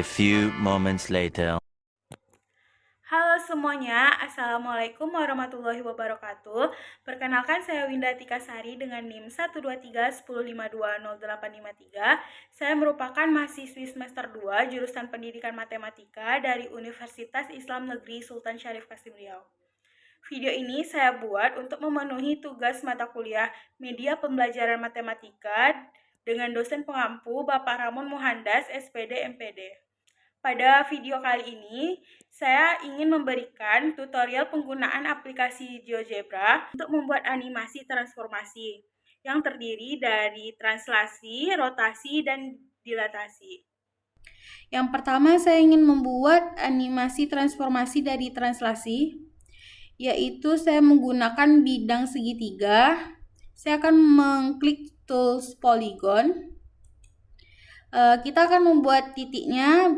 few moments later. Halo semuanya, Assalamualaikum warahmatullahi wabarakatuh. Perkenalkan saya Winda Tikasari dengan NIM 12310520853. Saya merupakan mahasiswi semester 2 jurusan Pendidikan Matematika dari Universitas Islam Negeri Sultan Syarif Kasim Riau. Video ini saya buat untuk memenuhi tugas mata kuliah Media Pembelajaran Matematika dengan dosen pengampu Bapak Ramon Muhandas, SPD MPD. Pada video kali ini, saya ingin memberikan tutorial penggunaan aplikasi GeoGebra untuk membuat animasi transformasi yang terdiri dari translasi, rotasi, dan dilatasi. Yang pertama, saya ingin membuat animasi transformasi dari translasi, yaitu saya menggunakan bidang segitiga. Saya akan mengklik Tools Polygon. Kita akan membuat titiknya.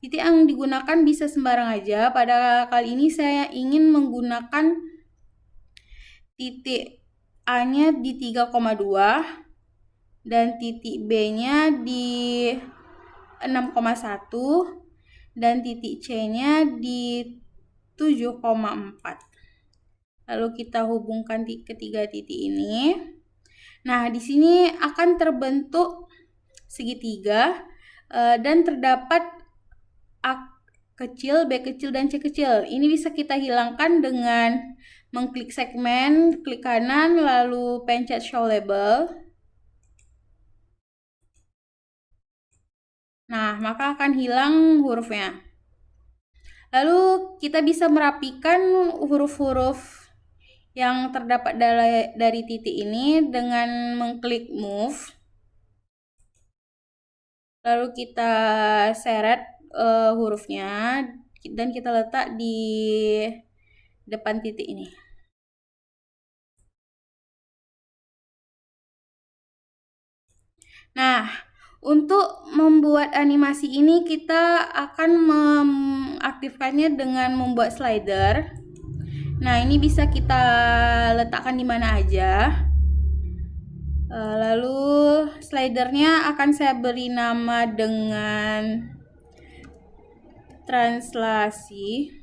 Titik yang digunakan bisa sembarang aja. Pada kali ini saya ingin menggunakan titik A-nya di 3,2 dan titik B-nya di 6,1 dan titik C-nya di 7,4. Lalu kita hubungkan ketiga titik ini. Nah, di sini akan terbentuk segitiga dan terdapat A kecil, B kecil, dan C kecil. Ini bisa kita hilangkan dengan mengklik segmen, klik kanan, lalu pencet show label. Nah, maka akan hilang hurufnya. Lalu kita bisa merapikan huruf-huruf yang terdapat dari titik ini dengan mengklik move. Lalu kita seret hurufnya dan kita letak di depan titik ini. Nah, untuk membuat animasi ini kita akan mengaktifkannya dengan membuat slider. Nah, ini bisa kita letakkan di mana aja. Lalu slidernya akan saya beri nama dengan translasi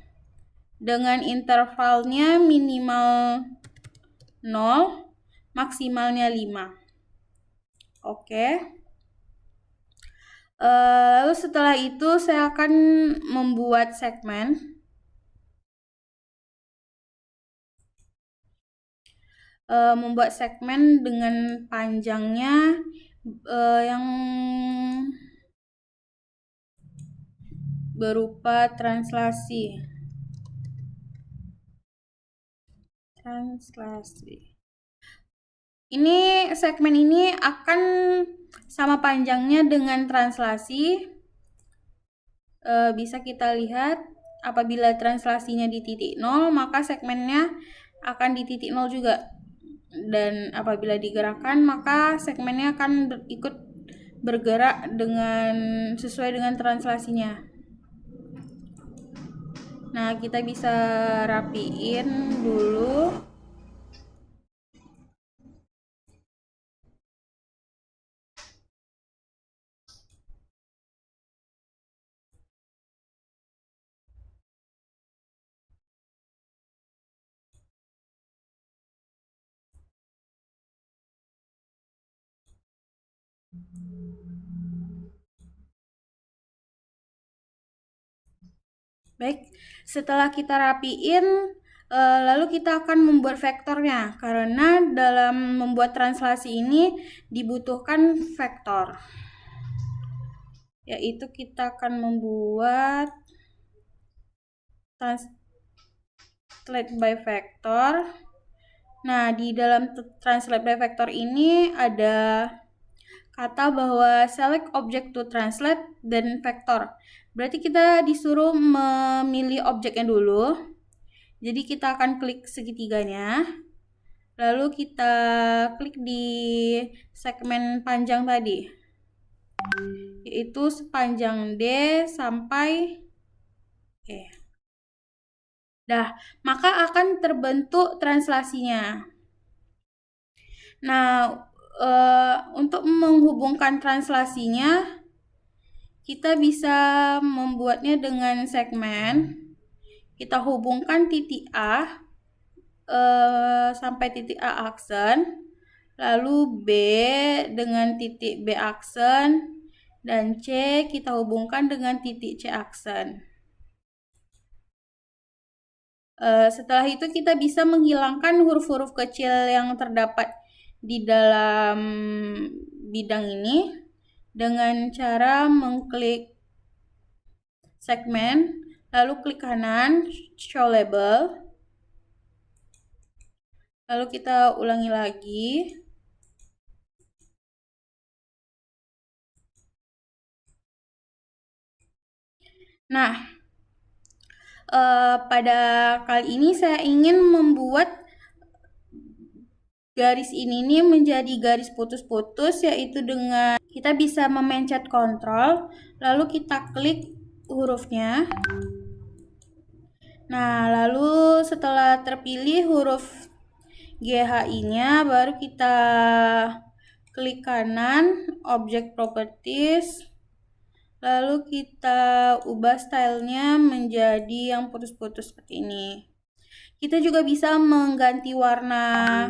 dengan intervalnya minimal 0, maksimalnya 5. Oke. Lalu setelah itu saya akan membuat segmen. Membuat segmen dengan panjangnya yang berupa translasi. Ini segmen ini akan sama panjangnya dengan translasi. Bisa kita lihat apabila translasinya di titik 0, maka segmennya akan di titik 0 juga. Dan apabila digerakkan, maka segmennya akan ikut bergerak sesuai dengan translasinya. Nah, kita bisa rapiin dulu. Baik, setelah kita rapiin, lalu kita akan membuat vektornya, karena dalam membuat translasi ini dibutuhkan vektor. Yaitu kita akan membuat translate by vector. Nah, di dalam translate by vector ini ada kata bahwa select object to translate dan vector. Berarti kita disuruh memilih objeknya dulu. Jadi kita akan klik segitiganya. Lalu kita klik di segmen panjang tadi, yaitu sepanjang D sampai E. Dah, maka akan terbentuk translasinya. Nah, untuk menghubungkan translasinya, kita bisa membuatnya dengan segmen. Kita hubungkan titik A sampai titik A aksen, lalu B dengan titik B aksen, dan C kita hubungkan dengan titik C aksen. Setelah itu kita bisa menghilangkan huruf-huruf kecil yang terdapat di dalam bidang ini dengan cara mengklik segmen, lalu klik kanan, show label, lalu kita ulangi lagi. Nah, pada kali ini saya ingin membuat garis ini nih menjadi garis putus-putus, yaitu dengan kita bisa memencet kontrol, lalu kita klik hurufnya. Nah, lalu setelah terpilih huruf GHI-nya, baru kita klik kanan, object properties, lalu kita ubah stylenya menjadi yang putus-putus seperti ini. Kita juga bisa mengganti warna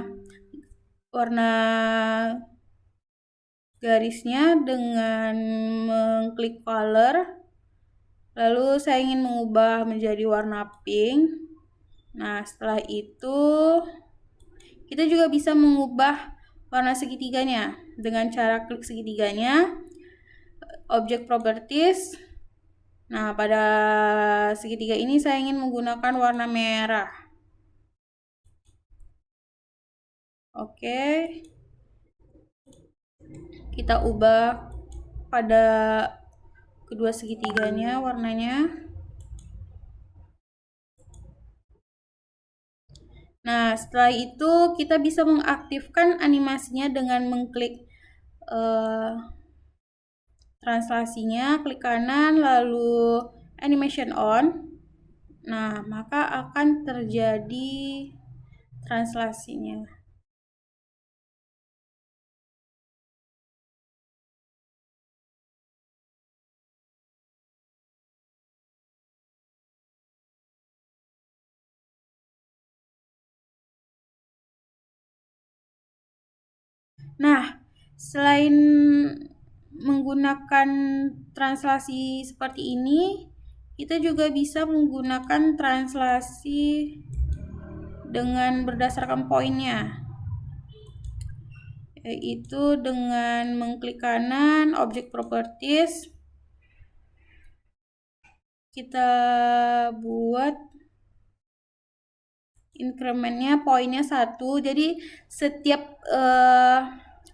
garisnya dengan mengklik color. Lalu saya ingin mengubah menjadi warna pink. Nah, setelah itu kita juga bisa mengubah warna segitiganya dengan cara klik segitiganya, object properties. Nah, pada segitiga ini saya ingin menggunakan warna merah. Oke. Kita ubah pada kedua segitiganya warnanya. Nah, setelah itu kita bisa mengaktifkan animasinya dengan mengklik translasinya, klik kanan, lalu animation on. Nah, maka akan terjadi translasinya. Nah, selain menggunakan translasi seperti ini, kita juga bisa menggunakan translasi dengan berdasarkan poinnya, yaitu dengan mengklik kanan, object properties, kita buat incrementnya poinnya 1. Jadi setiap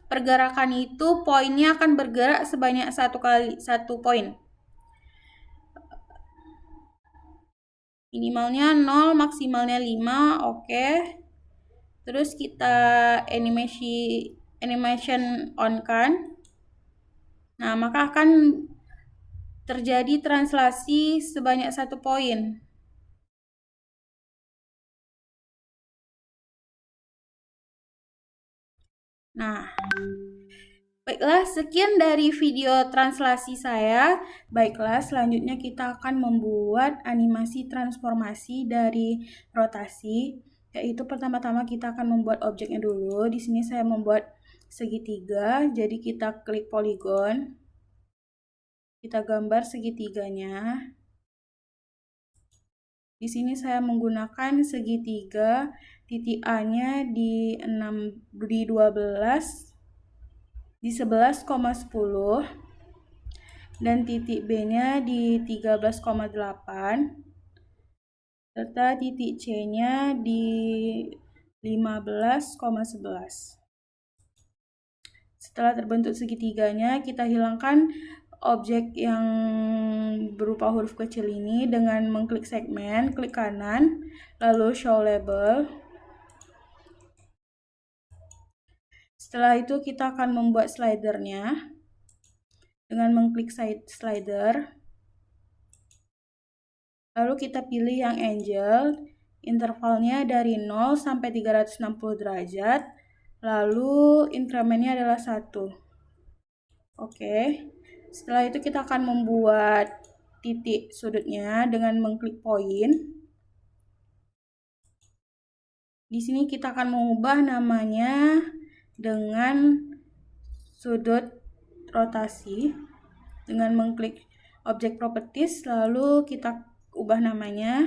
pergerakan itu poinnya akan bergerak sebanyak 1 poin. Minimalnya 0, maksimalnya 5, oke. Terus kita animation on kan. Nah, maka akan terjadi translasi sebanyak 1 poin. Nah, baiklah, sekian dari video translasi saya. Baiklah, selanjutnya kita akan membuat animasi transformasi dari rotasi, yaitu pertama-tama kita akan membuat objeknya dulu. Di sini saya membuat segitiga, jadi kita klik polygon, kita gambar segitiganya. Di sini saya menggunakan segitiga, titik A-nya di 12, di 11,10, dan titik B-nya di 13,8, serta titik C-nya di 15,11. Setelah terbentuk segitiganya, kita hilangkan objek yang berupa huruf kecil ini dengan mengklik segmen, klik kanan, lalu show label. Setelah itu kita akan membuat slidernya dengan mengklik slider. Lalu kita pilih yang angle, intervalnya dari 0 sampai 360 derajat, lalu incrementnya adalah 1. Oke. Setelah itu kita akan membuat titik sudutnya dengan mengklik poin. Di sini kita akan mengubah namanya dengan sudut rotasi dengan mengklik objek properties, lalu kita ubah namanya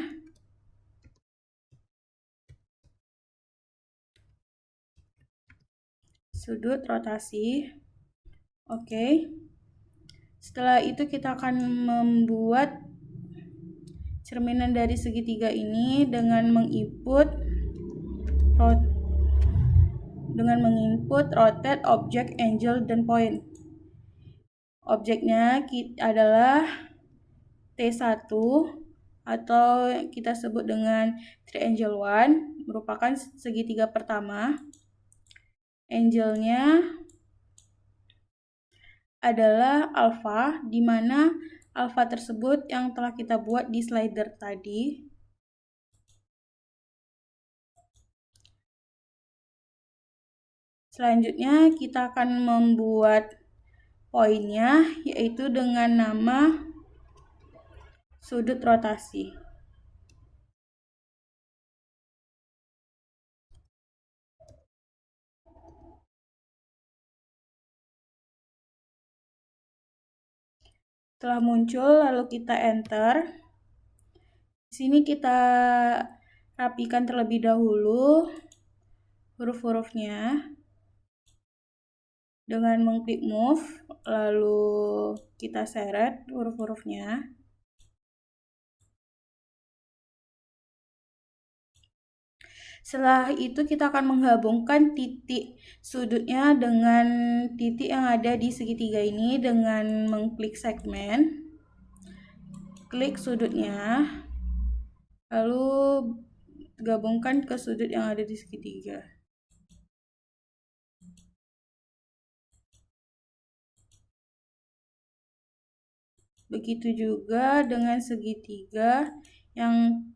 sudut rotasi. Oke. Setelah itu kita akan membuat cerminan dari segitiga ini dengan menginput rotate, object, angle, dan point. Objeknya adalah T1 atau kita sebut dengan triangle 1, merupakan segitiga pertama. Angle-nya adalah alpha, di mana alpha tersebut yang telah kita buat di slider tadi. Selanjutnya kita akan membuat poinnya, yaitu dengan nama sudut rotasi. Setelah muncul, lalu kita enter. Di sini kita rapikan terlebih dahulu huruf-hurufnya dengan mengklik move, lalu kita seret huruf-hurufnya. Setelah itu kita akan menggabungkan titik sudutnya dengan titik yang ada di segitiga ini dengan mengklik segmen, klik sudutnya, lalu gabungkan ke sudut yang ada di segitiga. Begitu juga dengan segitiga yang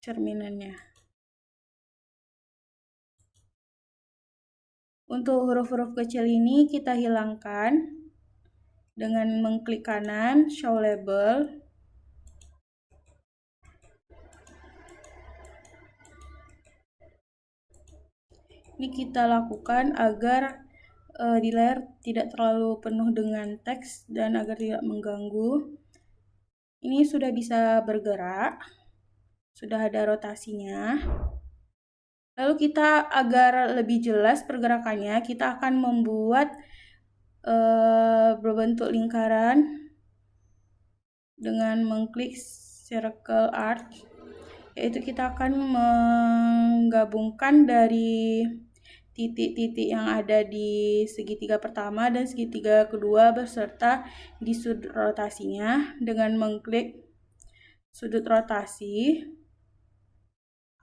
cerminannya. Untuk huruf-huruf kecil ini kita hilangkan dengan mengklik kanan, show label. Ini kita lakukan agar di layar tidak terlalu penuh dengan teks dan agar tidak mengganggu. Ini sudah bisa bergerak, sudah ada rotasinya. Lalu kita agar lebih jelas pergerakannya, kita akan membuat berbentuk lingkaran dengan mengklik circle arch, yaitu kita akan menggabungkan dari titik-titik yang ada di segitiga pertama dan segitiga kedua beserta di sudut rotasinya dengan mengklik sudut rotasi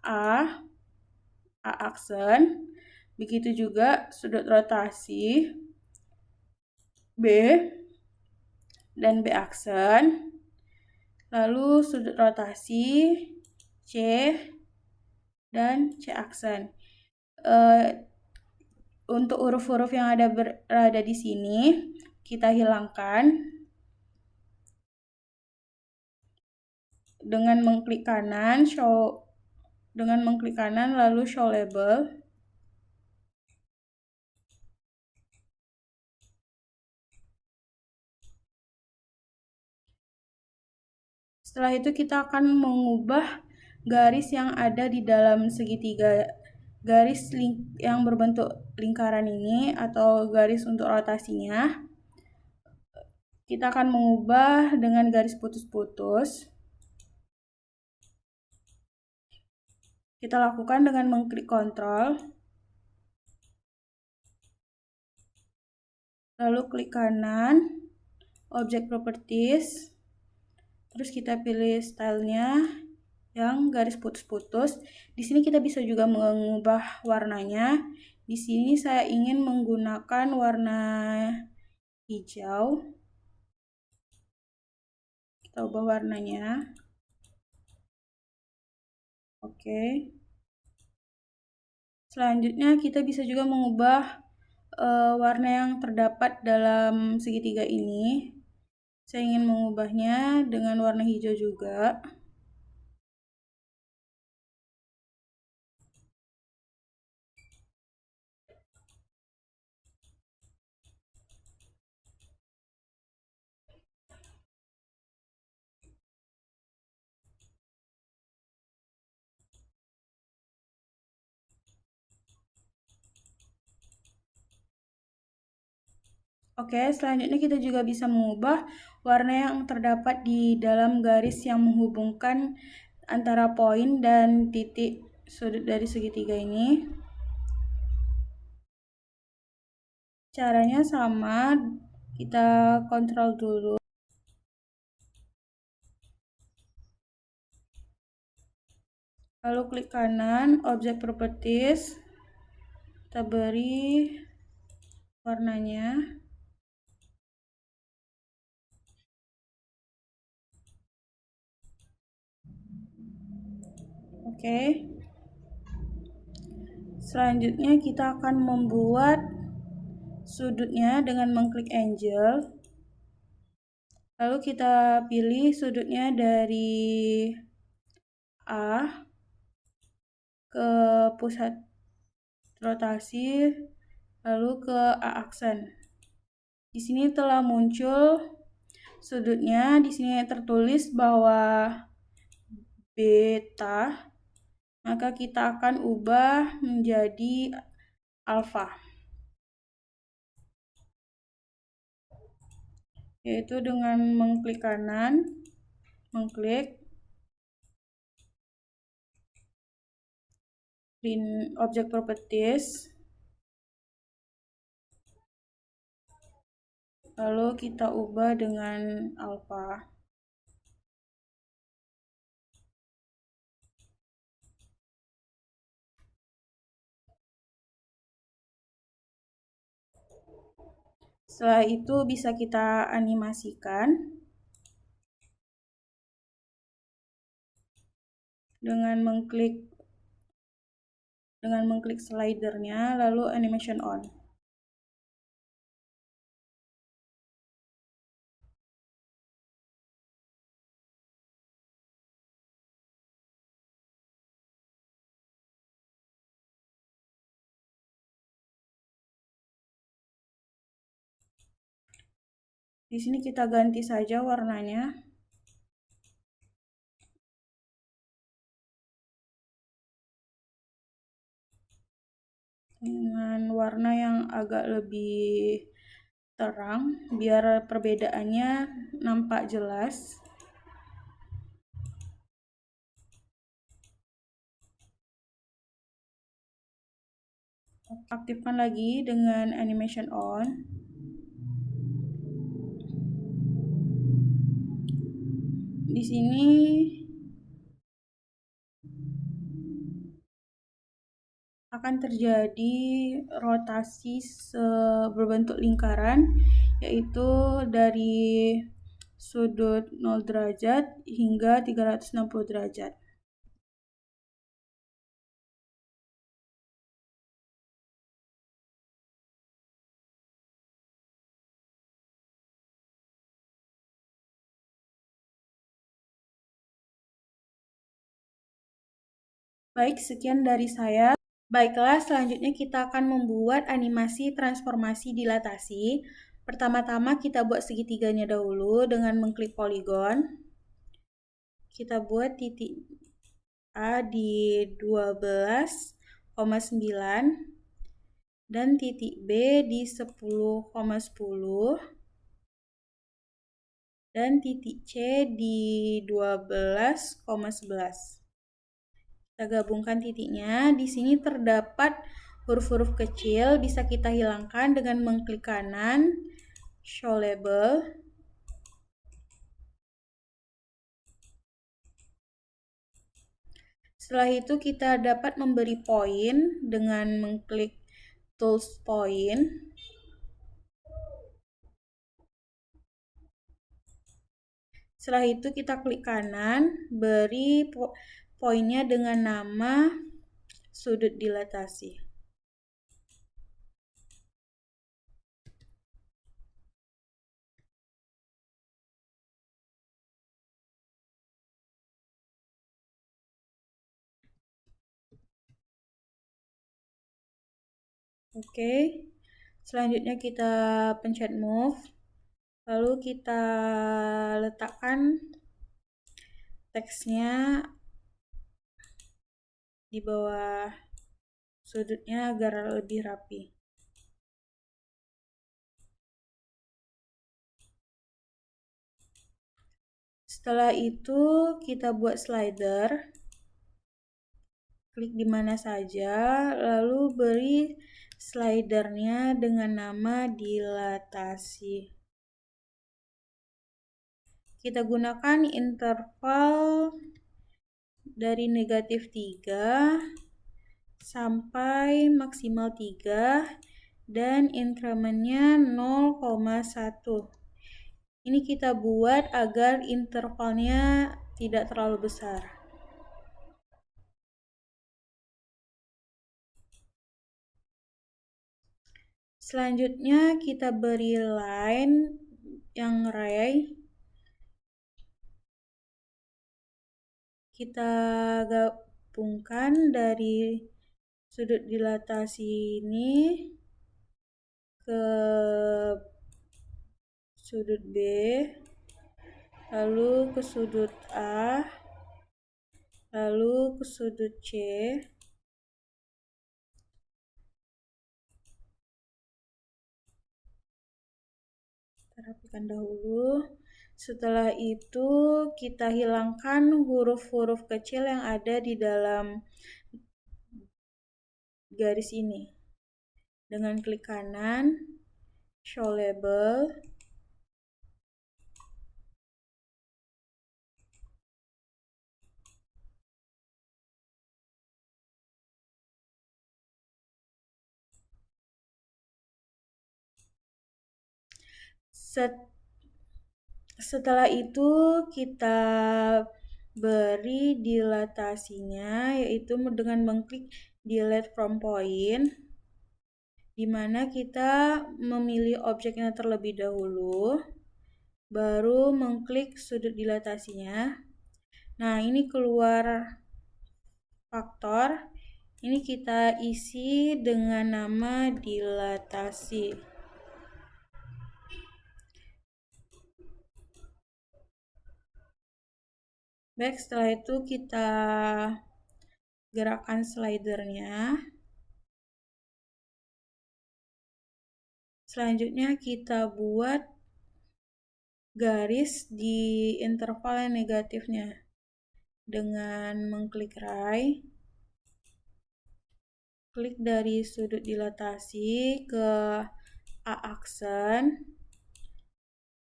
A aksen, begitu juga sudut rotasi B dan B aksen, lalu sudut rotasi C dan C aksen. Untuk huruf-huruf yang berada di sini kita hilangkan dengan mengklik kanan, lalu show label. Setelah itu kita akan mengubah garis yang ada di dalam segitiga, garis yang berbentuk lingkaran ini atau garis untuk rotasinya. Kita akan mengubah dengan garis putus-putus. Kita lakukan dengan mengklik Ctrl, lalu klik kanan, object properties, terus kita pilih stylenya yang garis putus-putus. Di sini kita bisa juga mengubah warnanya. Di sini saya ingin menggunakan warna hijau. Kita ubah warnanya. Oke. Selanjutnya kita bisa juga mengubah warna yang terdapat dalam segitiga ini. Saya ingin mengubahnya dengan warna hijau juga. Oke, selanjutnya kita juga bisa mengubah warna yang terdapat di dalam garis yang menghubungkan antara poin dan titik sudut dari segitiga ini. Caranya sama, kita kontrol dulu. Lalu klik kanan, object properties, kita beri warnanya. Oke. Selanjutnya kita akan membuat sudutnya dengan mengklik angel. Lalu kita pilih sudutnya dari A ke pusat rotasi, lalu ke A aksen. Di sini telah muncul sudutnya. Di sini tertulis bahwa beta, maka kita akan ubah menjadi alfa, yaitu dengan mengklik kanan, mengklik object properties, lalu kita ubah dengan alpha. Setelah itu bisa kita animasikan dengan mengklik slidernya, lalu animation on. Di sini kita ganti saja warnanya dengan warna yang agak lebih terang biar perbedaannya nampak jelas. Aktifkan lagi dengan animation on. Di sini akan terjadi rotasi berbentuk lingkaran, yaitu dari sudut 0 derajat hingga 360 derajat. Baik, sekian dari saya. Baiklah, selanjutnya kita akan membuat animasi transformasi dilatasi. Pertama-tama kita buat segitiganya dahulu dengan mengklik poligon. Kita buat titik A di 12,9 dan titik B di 10,10 dan titik C di 12,11. Kita gabungkan titiknya. Di sini terdapat huruf-huruf kecil, bisa kita hilangkan dengan mengklik kanan, show label. Setelah itu kita dapat memberi poin dengan mengklik tools point. Setelah itu kita klik kanan, beri poinnya dengan nama sudut dilatasi. Oke. Selanjutnya kita pencet move. Lalu kita letakkan teksnya di bawah sudutnya agar lebih rapi. Setelah itu kita buat slider. Klik di mana saja, lalu beri slidernya dengan nama dilatasi. Kita gunakan interval dari -3 sampai maksimal 3 dan incrementnya 0,1. Ini kita buat agar intervalnya tidak terlalu besar. Selanjutnya kita beri line yang ray. Kita gabungkan dari sudut dilatasi ini ke sudut B, lalu ke sudut A, lalu ke sudut C. Kita rapikan dahulu. Setelah itu kita hilangkan huruf-huruf kecil yang ada di dalam garis ini. Dengan klik kanan, show label. Setelah itu kita beri dilatasinya, yaitu dengan mengklik delete from point, di mana kita memilih objeknya terlebih dahulu, baru mengklik sudut dilatasinya. Nah, ini keluar faktor. Ini kita isi dengan nama dilatasi. Baik, setelah itu kita gerakkan slidernya. Selanjutnya kita buat garis di interval yang negatifnya dengan mengklik ray. Klik dari sudut dilatasi ke A aksen,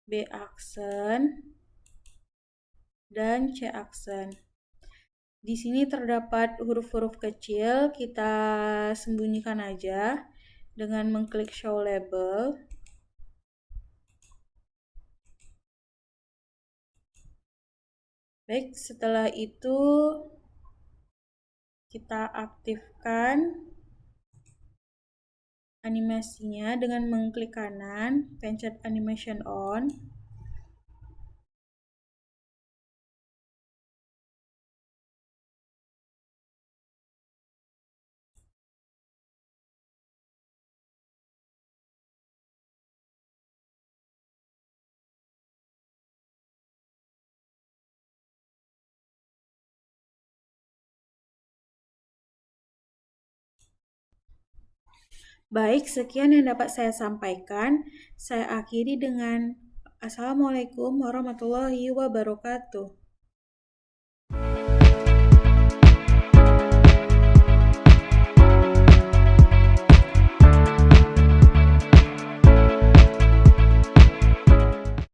B aksen, dan C aksen. Di sini terdapat huruf-huruf kecil, kita sembunyikan aja dengan mengklik show label. Baik, setelah itu kita aktifkan animasinya dengan mengklik kanan, pencet animation on. Baik, sekian yang dapat saya sampaikan. Saya akhiri dengan Assalamualaikum warahmatullahi wabarakatuh.